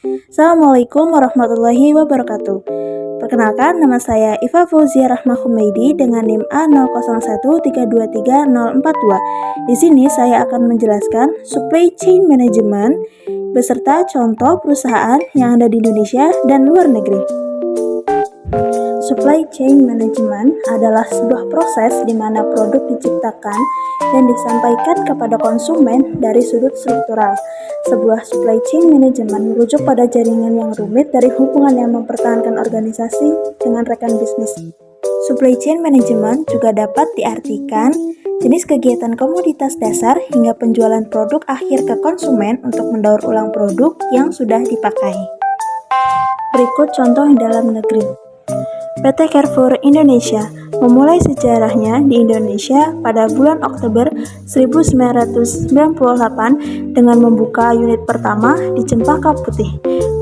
Assalamualaikum warahmatullahi wabarakatuh. Perkenalkan, nama saya Iva Fauzia Rahma Humaidi dengan NIM A01323042. Di sini saya akan menjelaskan supply chain management beserta contoh perusahaan yang ada di Indonesia dan luar negeri. Supply chain management adalah sebuah proses di mana produk diciptakan dan disampaikan kepada konsumen dari sudut struktural. Sebuah supply chain management merujuk pada jaringan yang rumit dari hubungan yang mempertahankan organisasi dengan rekan bisnis. Supply chain management juga dapat diartikan jenis kegiatan komoditas dasar hingga penjualan produk akhir ke konsumen untuk mendaur ulang produk yang sudah dipakai. Berikut contoh dalam negeri. PT Carrefour Indonesia memulai sejarahnya di Indonesia pada bulan Oktober 1998 dengan membuka unit pertama di Cempaka Putih.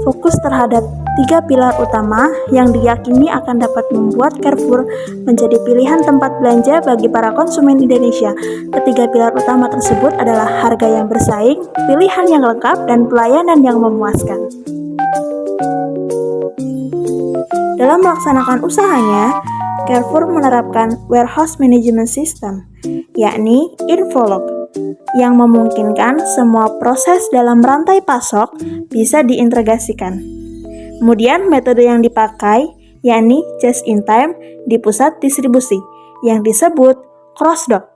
Fokus terhadap 3 pilar utama yang diyakini akan dapat membuat Carrefour menjadi pilihan tempat belanja bagi para konsumen Indonesia. Ketiga pilar utama tersebut adalah harga yang bersaing, pilihan yang lengkap, dan pelayanan yang memuaskan. Dalam melaksanakan usahanya, Carrefour menerapkan warehouse management system, yakni Infolog, yang memungkinkan semua proses dalam rantai pasok bisa diintegrasikan. Kemudian metode yang dipakai, yakni just-in-time di pusat distribusi, yang disebut cross-dock.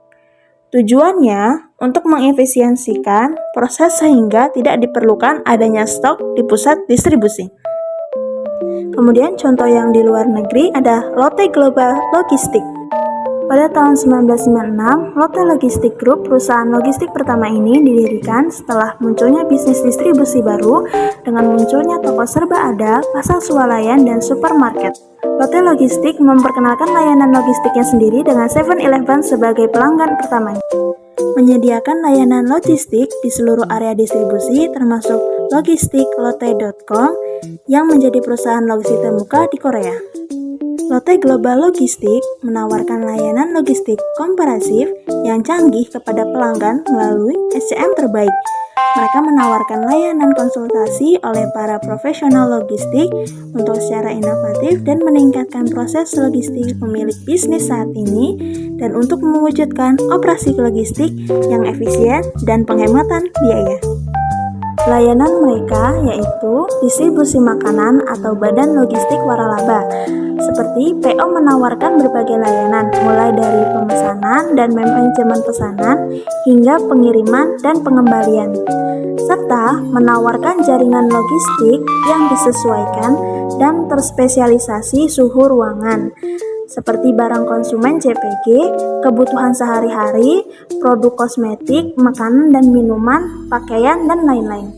Tujuannya untuk mengefisiensikan proses sehingga tidak diperlukan adanya stok di pusat distribusi. Kemudian contoh yang di luar negeri ada Lotte Global Logistics. Pada tahun 1996, Lotte Logistics Group, perusahaan logistik pertama ini didirikan setelah munculnya bisnis distribusi baru dengan munculnya toko serba ada, pasar swalayan, dan supermarket. Lotte Logistics memperkenalkan layanan logistiknya sendiri dengan 7-Eleven sebagai pelanggan pertamanya. Menyediakan layanan logistik di seluruh area distribusi termasuk logistik Lotte.com yang menjadi perusahaan logistik terbuka di Korea. Lotte Global Logistics menawarkan layanan logistik komprehensif yang canggih kepada pelanggan melalui SCM terbaik. Mereka menawarkan layanan konsultasi oleh para profesional logistik untuk secara inovatif dan meningkatkan proses logistik pemilik bisnis saat ini dan untuk mewujudkan operasi logistik yang efisien dan penghematan biaya. Layanan mereka yaitu distribusi makanan atau badan logistik waralaba. Seperti PO menawarkan berbagai layanan mulai dari pemesanan dan manajemen pesanan hingga pengiriman dan pengembalian. Serta menawarkan jaringan logistik yang disesuaikan dan terspesialisasi suhu ruangan. Seperti barang konsumen CPG, kebutuhan sehari-hari, produk kosmetik, makanan dan minuman, pakaian, dan lain-lain.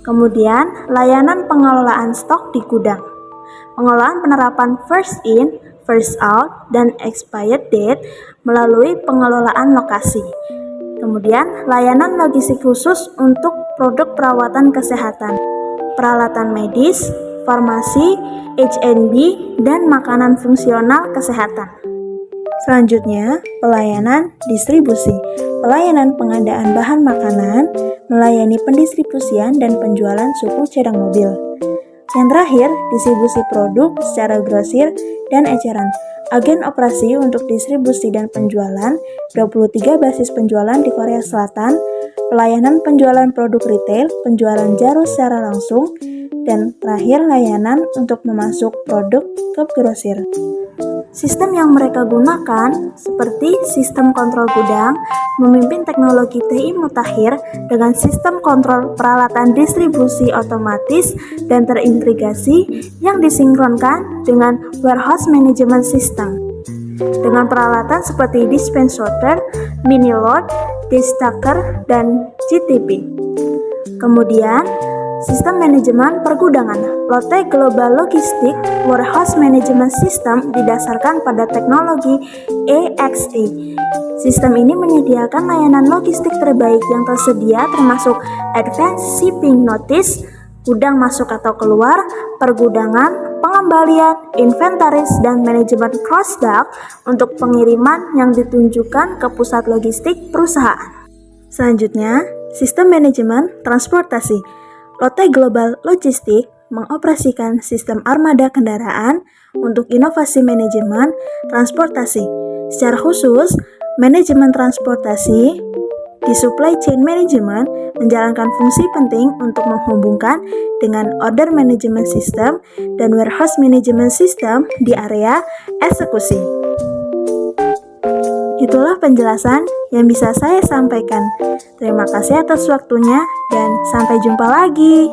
Kemudian, layanan pengelolaan stok di gudang. Pengelolaan penerapan first in, first out, dan expired date melalui pengelolaan lokasi. Kemudian, layanan logistik khusus untuk produk perawatan kesehatan, peralatan medis, farmasi, H&B, dan makanan fungsional kesehatan. Selanjutnya, pelayanan distribusi. Pelayanan pengadaan bahan makanan, melayani pendistribusian dan penjualan suku cadang mobil. Yang terakhir, distribusi produk secara grosir dan eceran. Agen operasi untuk distribusi dan penjualan, 23 basis penjualan di Korea Selatan, pelayanan penjualan produk retail, penjualan jarum secara langsung, dan terakhir layanan untuk memasuk produk ke grosir. Sistem yang mereka gunakan seperti sistem kontrol gudang, memimpin teknologi TI mutakhir dengan sistem kontrol peralatan distribusi otomatis dan terintegrasi yang disinkronkan dengan warehouse management system. Dengan peralatan seperti dispense sorter, mini load, destacker, dan GTP. Kemudian, sistem manajemen pergudangan Lotte Global Logistics Warehouse Management System didasarkan pada teknologi AXE. Sistem ini menyediakan layanan logistik terbaik yang tersedia termasuk Advanced Shipping Notice, gudang masuk atau keluar, pergudangan, pengembalian, inventaris, dan manajemen cross-dock untuk pengiriman yang ditunjukkan ke pusat logistik perusahaan. Selanjutnya, sistem manajemen transportasi. Lotte Global Logistics mengoperasikan sistem armada kendaraan untuk inovasi manajemen transportasi. Secara khusus, manajemen transportasi di supply chain management menjalankan fungsi penting untuk menghubungkan dengan order management system dan warehouse management system di area eksekusi. Itulah penjelasan yang bisa saya sampaikan. Terima kasih atas waktunya dan sampai jumpa lagi.